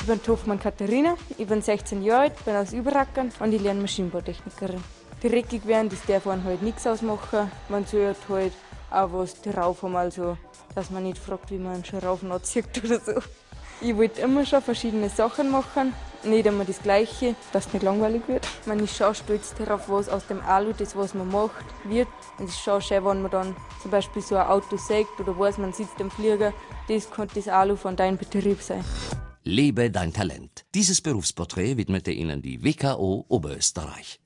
bin Hofmann Katharina, ich bin 16 Jahre alt, bin aus Überrackern und ich lerne Maschinenbautechnikerin. Dreckig werden, das darf man halt nichts ausmachen. Man sollte halt auch was drauf haben, also dass man nicht fragt, wie man einen Schrauben anzieht oder so. Ich wollte immer schon verschiedene Sachen machen, nicht immer das Gleiche, dass es nicht langweilig wird. Man ist schon stolz darauf, was aus dem Alu, das was man macht, wird. Und es ist schon schön, wenn man dann zum Beispiel so ein Auto sägt oder weiß, man sitzt im Flieger, das könnte das Alu von deinem Betrieb sein. Lebe dein Talent. Dieses Berufsporträt widmete Ihnen die WKO Oberösterreich.